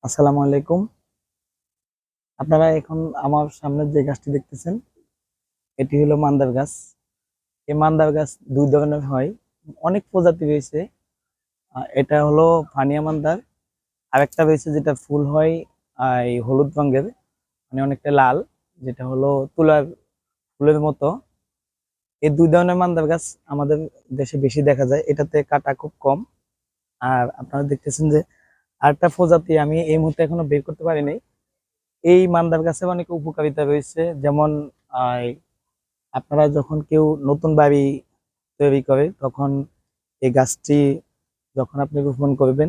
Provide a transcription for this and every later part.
আসসালামু আলাইকুম। আপনারা এখন আমার সামনে যে গাছটি দেখতেছেন এটি হলো মান্দার গাছ। এই মান্দার গাছ দুই ধরনের হয়, অনেক প্রজাতি রয়েছে। এটা হলো ফানিয়া মান্দার, আর একটা রয়েছে যেটা ফুল হয় এই হলুদ রঙের, মানে অনেকটা লাল, যেটা হলো তুলার ফুলের মতো। এই দুই ধরনের মান্দার গাছ আমাদের দেশে বেশি দেখা যায়, এটাতে কাটা খুব কম। আর আপনারা দেখতেছেন যে আরেকটা প্রজাতি আমি এই মুহূর্তে এখনো বের করতে পারিনি। এই মান্দার গাছের অনেক উপকারিতা রয়েছে, যেমন আহ, আপনারা যখন কেউ নতুন বাড়ি তৈরি করে তখন এই গাছটি যখন আপনি রোপণ করবেন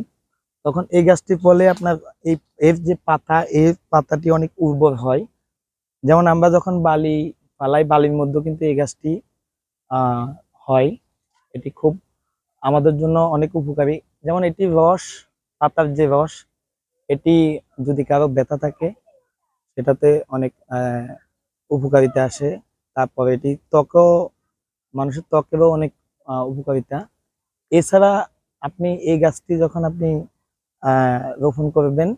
তখন এই গাছটির ফলে আপনার এই এর যে পাতা, এই পাতাটি অনেক উর্বর হয়। যেমন আমরা যখন বালি ফালাই, বালির মধ্যে কিন্তু এই গাছটি আহ হয়। এটি খুব আমাদের জন্য অনেক উপকারী। যেমন এটি রস, পাতার যে রস, এটি যদি কারো ব্যথা থাকে সেটাতে অনেক উপকারিতা আসে। তারপরে এটি ত্বকও, মানুষের ত্বকেরও অনেক উপকারিতা। এছাড়া আপনি এই গাছটি যখন আপনি রোপণ করবেন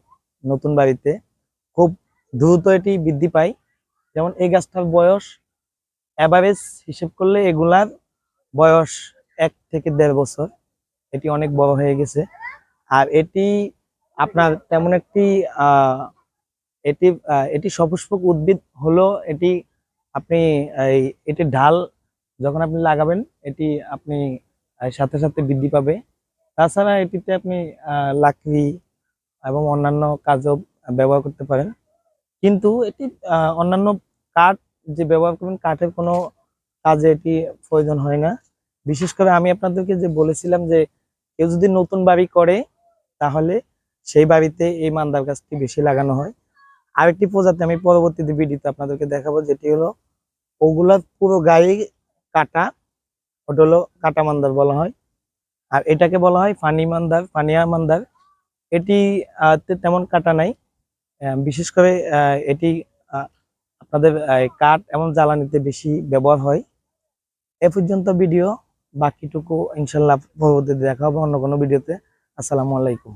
নতুন বাড়িতে, খুব দ্রুত এটি বৃদ্ধি পায়। যেমন এই গাছটার বয়স অ্যাভারেজ হিসেব করলে এগুলার বয়স 1 থেকে 1.5 বছর। এটি অনেক বড় হয়ে গেছে। আর এটি আপনার তেমন একটি আহ এটি এটি সপুষ্পক উদ্ভিদ হলো। এটি আপনি এটির ঢাল যখন আপনি লাগাবেন এটি আপনি সাথে সাথে বৃদ্ধি পাবে। তাছাড়া এটিতে আপনি লাকড়ি এবং অন্যান্য কাজও ব্যবহার করতে পারেন। কিন্তু এটি অন্যান্য কাঠ যে ব্যবহার করবেন, কাঠের কোনো কাজে এটি প্রয়োজন হয় না। বিশেষ করে আমি আপনাদেরকে যে বলেছিলাম যে কেউ যদি নতুন বাড়ি করে তাহলে সেই বাড়িতে এই মান্দার গাছটি বেশি লাগানো হয়। আরেকটি প্রজাতি আমি পরবর্তীতে ভিডিওতে আপনাদেরকে দেখাবো, যেটি হলো ওগুলার পুরো গায়ে কাটা, ওটা হলো কাটা মান্দার বলা হয়। আর এটাকে বলা হয় ফানি মান্দার, ফানিয়া মান্দার। এটি তেমন কাটা নাই। বিশেষ করে এটি আহ, আপনাদের কাঠ এবং জ্বালানিতে বেশি ব্যবহার হয়। এ পর্যন্ত ভিডিও, বাকিটুকু ইনশাল্লাহ পরবর্তীতে দেখা হবে অন্য কোনো ভিডিওতে। আসসালামু আলাইকুম।